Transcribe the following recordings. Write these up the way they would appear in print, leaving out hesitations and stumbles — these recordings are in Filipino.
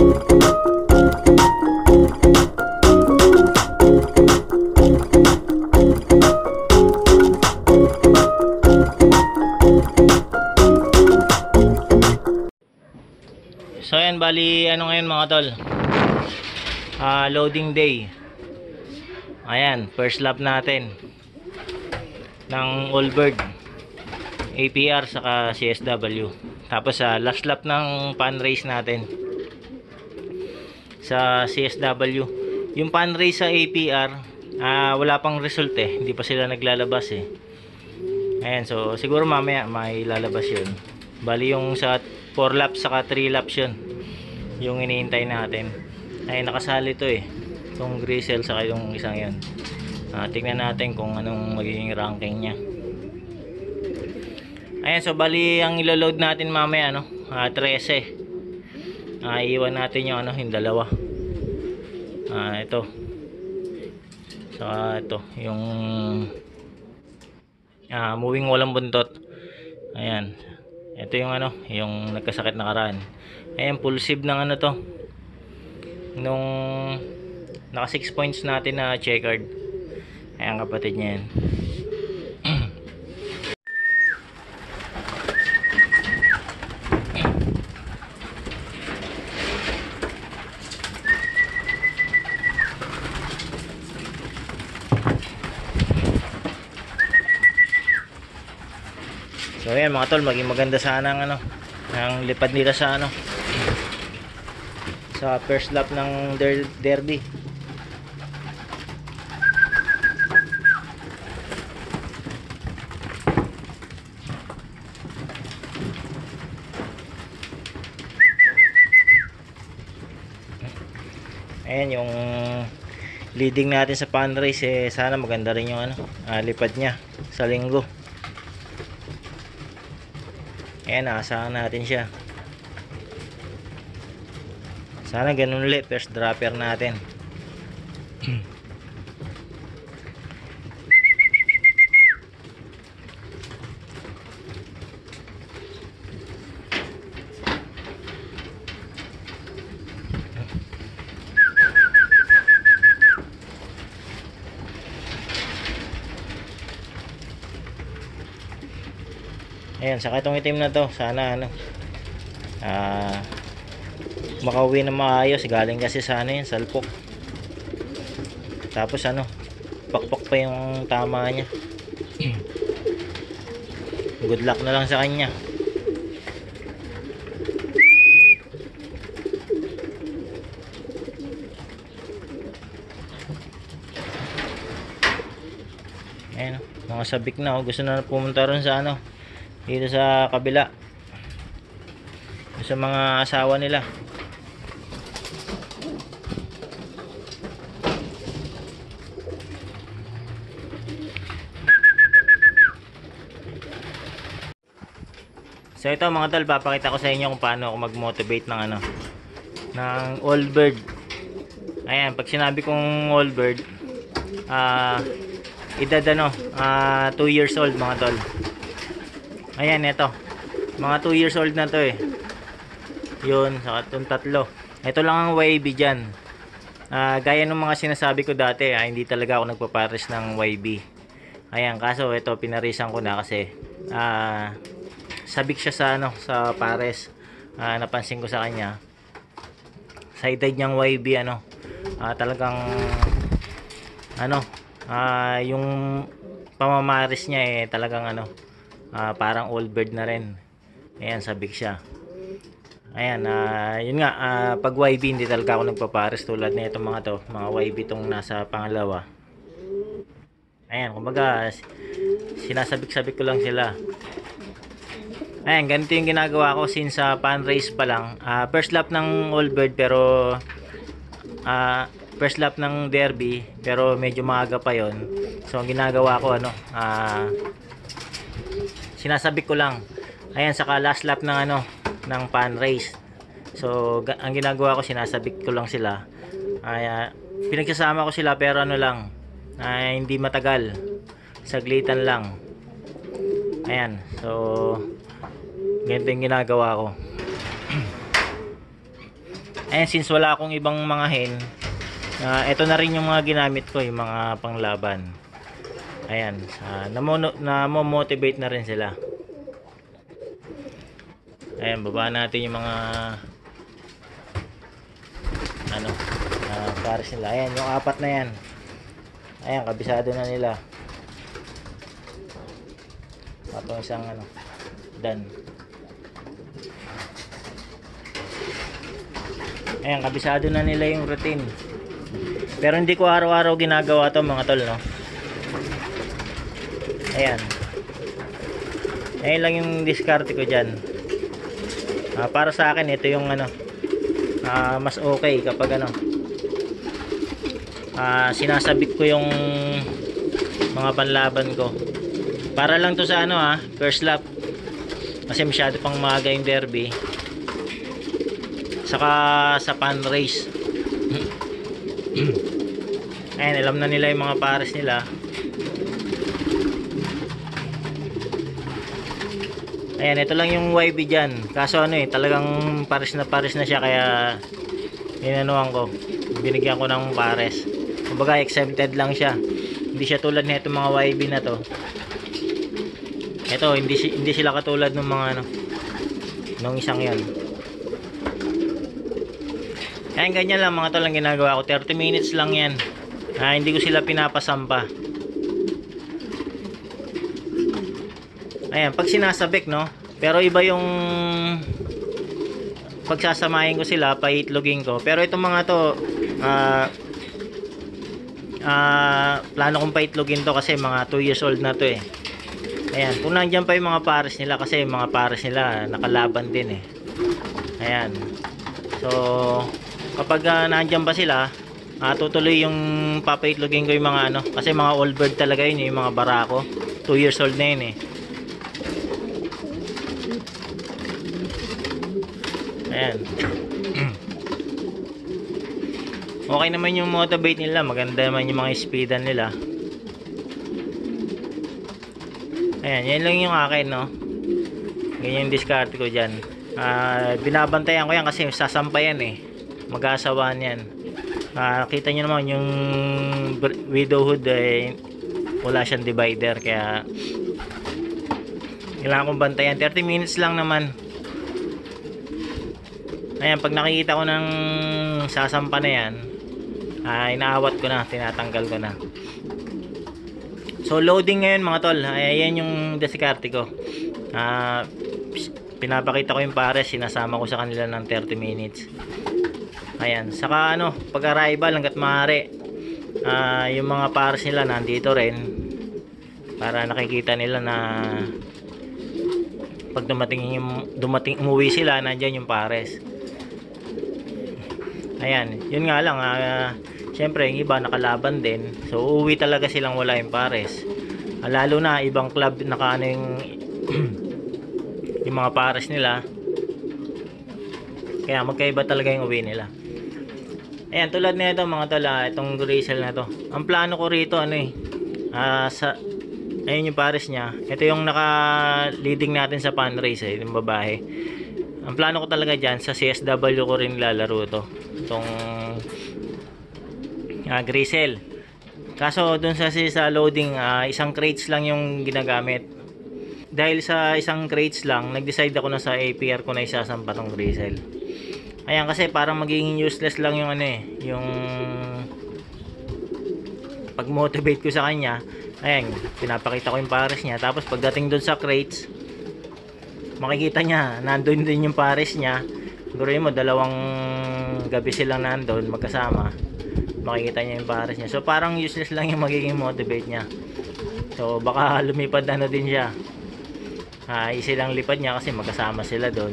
So ayan, bali ano ngayon mga tol, loading day. Ayan, first lap natin ng Allbird APR saka CSW. Tapos last lap ng pan race natin sa CSW. Yung pan race sa APR, wala pang result eh, hindi pa sila naglalabas eh. Ayan, so siguro mamaya may lalabas yun. Bali yung sa 4 laps saka 3 laps yun yung iniintay natin. Ay nakasali to eh, itong Grisel saka yung isang yun. Tingnan natin kung anong magiging ranking nya. Ayan, so bali ang ilo-load natin mamaya 13. Iiwan natin yung yung dalawa. Ito saka ito yung moving walang buntot. Ayan, ito yung yung nagkasakit nakaraan. Ayan, full sieve ng to nung naka 6 points natin na checkered. Ayan, kapatid niya yan. So ayan mga tol, maging maganda sana ang lipad nila sa sa first lap ng derby. Ayan yung leading natin sa pan race sana maganda rin yung lipad niya sa linggo. Ayan, naasahan natin siya. Sana ganun ulit, first dropper natin. Ayan, saka itong itim na to, sana makauwi na maayos. Galing kasi sa yun, salpok. Tapos pakpak pa yung tama niya. Good luck na lang sa kanya. Ayan, mga sabik na gusto na pumunta ron sa dito sa kabila sa mga asawa nila. So ito mga tol, papakita ko sa inyo kung paano ako mag-motivate ng ng Allbird. Ayan, pag sinabi kong Allbird, edad 2 years old mga tol. Ayan, ito mga 2 years old na to yun, saka itong tatlo. Ito lang ang YB dyan. Gaya ng mga sinasabi ko dati, hindi talaga ako nagpapares ng YB. Ayan, kaso ito pinarisan ko na kasi sabik siya sa pares. Napansin ko sa kanya sa edad niyang YB talagang yung pamamaris niya talagang parang Allbird na rin. Ayan, sabik siya. Ayan, yun nga, pag YB hindi talaga ako nagpapares tulad na itong mga YB itong nasa pangalawa. Ayan, kumbaga sinasabik-sabik ko lang sila. Ayan, ganito yung ginagawa ko since pan race pa lang. First lap ng Allbird pero first lap ng derby pero medyo maaga pa yon. So ang ginagawa ko sinasabik ko lang. Ayan, saka last lap ng ng pan race. So ang ginagawa ko sinasabik ko lang sila. Pinagsasama ko sila pero lang hindi matagal. Saglitan lang. Ayan. So ganito yung ginagawa ko. Ayan, since wala akong ibang mga hen, ito na rin yung mga ginamit ko, yung mga panglaban. Ayan, na-motivate na rin sila. Ayan, baba natin yung mga ano, pares nila. Ayan, yung apat na yan. Ayan, kabisado na nila. Tapos isang ano, done. Ayan, kabisado na nila yung routine. Pero hindi ko araw-araw ginagawa to mga tol, no? Ayan. Ayan lang yung discard ko dyan. Para sa akin, ito yung ano, mas okay kapag ano, sinasabit ko yung mga panlaban ko. Para lang to sa ano first lap. Kasi masyado pang maaga yung derby. Saka sa pan race. Ayan, alam na nila yung mga pares nila. Ayan, ito lang yung YB dyan. Kaso ano talagang pares na siya. Kaya inanuhan ko, binigyan ko ng pares. Kumbaga exempted lang siya. Hindi siya tulad nito mga YB na to. Ito, hindi sila katulad ng mga ano, nung isang yan. Ayan, ganyan lang mga tol ang ginagawa ko. 30 minutes lang yan. Hindi ko sila pinapasampa. Ayan, pag sinasabik, no? Pero iba yung pagsasamahin ko sila, paitlogin ko. Pero itong mga to, plano kong paitlogin to kasi mga 2 years old na to eh. Ayan, kung nandiyan pa yung mga pares nila, kasi yung mga pares nila nakalaban din eh. Ayan. So, kapag nandiyan pa sila, tutuloy yung papaitlogin ko yung mga ano, kasi mga all bird talaga yun, yung mga barako. 2 years old na yun eh. Ayan. Okay naman yung motivate nila, maganda naman yung mga speedan nila. Ayan, yan lang yung akin, no? Ganyan yung discard ko dyan. Binabantayan ko yan kasi sasampayan eh. Mag-asawaan yan. Kita nyo naman yung widowhood eh, wala siyang divider, kaya kailangan kong bantayan. 30 minutes lang naman. Ayan, pag nakikita ko ng sasampa na yan, inaawat ko na, tinatanggal ko na. So loading ngayon mga tol, ayan yung diskarte ko. Pinapakita ko yung pares, sinasama ko sa kanila ng 30 minutes. Ayan, saka ano, pag arrival hanggat maaari, yung mga pares nila nandito rin, para nakikita nila na pag dumating umuwi sila, nandiyan yung pares. Ayan, yun nga lang, syempre yung iba nakalaban din, so uuwi talaga silang wala yung pares. Lalo na ibang club nakaano yung yung mga pares nila, kaya magkaiba talaga yung uwi nila. Ayan, tulad nito mga tol, itong grizzle na to, ang plano ko rito ano eh, ayun yung pares niya. Ito yung naka leading natin sa pan race yung babae. Ang plano ko talaga dyan, sa CSW ko rin lalaro to, itong grizzle. Kaso dun sa loading, isang crates lang yung ginagamit. Dahil sa isang crates lang, nag-decide ako na sa APR ko na isasampa tong grizzle. Ayan, kasi parang magiging useless lang yung ano eh, yung pag-motivate ko sa kanya. Ayan, pinapakita ko yung pares niya. Tapos pagdating dun sa crates, makikita niya, nandun din yung pares niya. Guruin mo, 2 gabi silang nandun magkasama. Makikita niya yung pares niya. So parang useless lang yung magiging motivate niya. So baka lumipad ano din siya. Easy lang lipad niya kasi magkasama sila doon.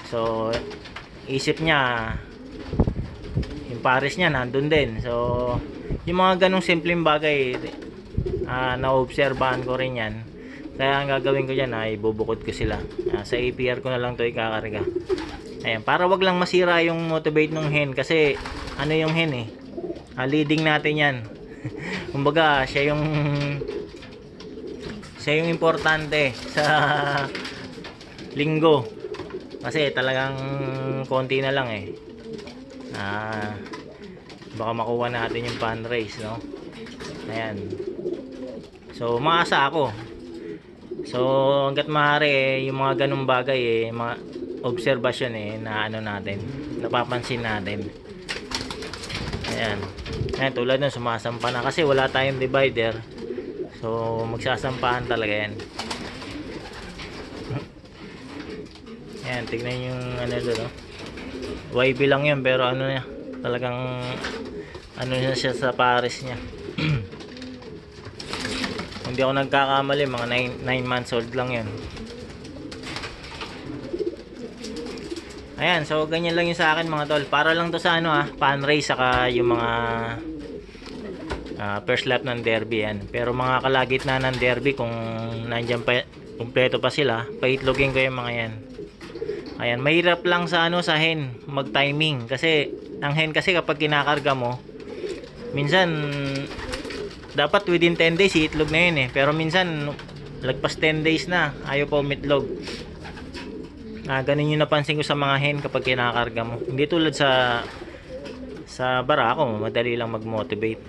So isip niya yung pares niya nandun din. So yung mga ganong simpleng bagay, naobserbahan ko rin yan. Kaya ang gagawin ko dyan ay ibubukod ko sila. Sa APR ko na lang to ikakarga. Ayan, para wag lang masira yung motivate ng hen. Kasi ano yung hen eh, leading natin yan. Kumbaga siya yung importante sa linggo. Kasi talagang konti na lang eh. Baka makuha natin yung pan race, no? Ayan. So umaasa ako. So hangga't maaari yung mga ganung bagay mga obserbasyon na ano natin, napapansin natin. Ayan. Ayan, tulad nun sumasampa na kasi wala tayong divider. So magsasampahan talaga yan. Ayan, tignan yung ano doon, no? YB lang yun pero ano niya, talagang ano na siya sa pares niya. Hindi ako nagkakamali, mga 9 months old lang yun. Ayan, so ganyan lang yung sa akin mga tol. Para lang to sa ano pan race saka yung mga first lap ng derby yan. Pero mga kalagitnaan ng derby, kung nandiyan pa, kumpleto pa sila, paitlogin ko yung mga yan. Ayan, mahirap lang sa ano sa hen, mag-timing. Kasi, ang hen kasi kapag kinakarga mo, minsan, dapat within 10 days, iitlog na yun Pero minsan, lagpas 10 days na, ayaw pa umitlog. Ganun yung napansin ko sa mga hen kapag kinakarga mo. Hindi tulad sa barako, madali lang mag-motivate.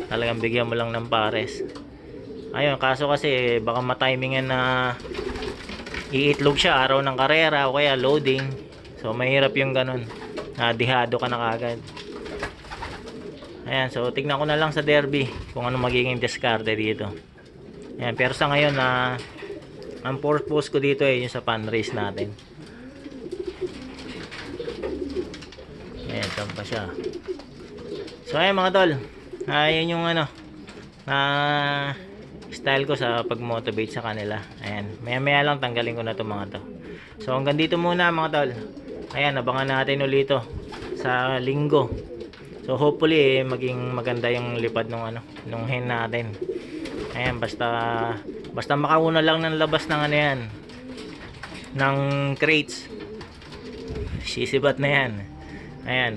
Talagang bigyan mo lang ng pares. Ayun, kaso kasi baka matimingan na iitlog siya araw ng karera o kaya loading. So mahirap yung ganun. Dihado ka na kagad. Ayan, so tignan ko na lang sa derby kung ano magiging discarte dito. Ayan, pero sa ngayon ang purpose ko dito yung sa pan race natin. Ayan, saan pa siya. So ayan mga tol, ayan yung ano style ko sa pag-motivate sa kanila. Ayan, maya lang tanggalin ko na to mga to. So hanggang dito muna mga tol. Ayan, abangan natin ulit ito sa linggo. So hopefully maging maganda yung lipad nung hen natin. Ayan, basta makauna lang ng labas ng ano yan, ng crates, sisibat na yan. Ayan.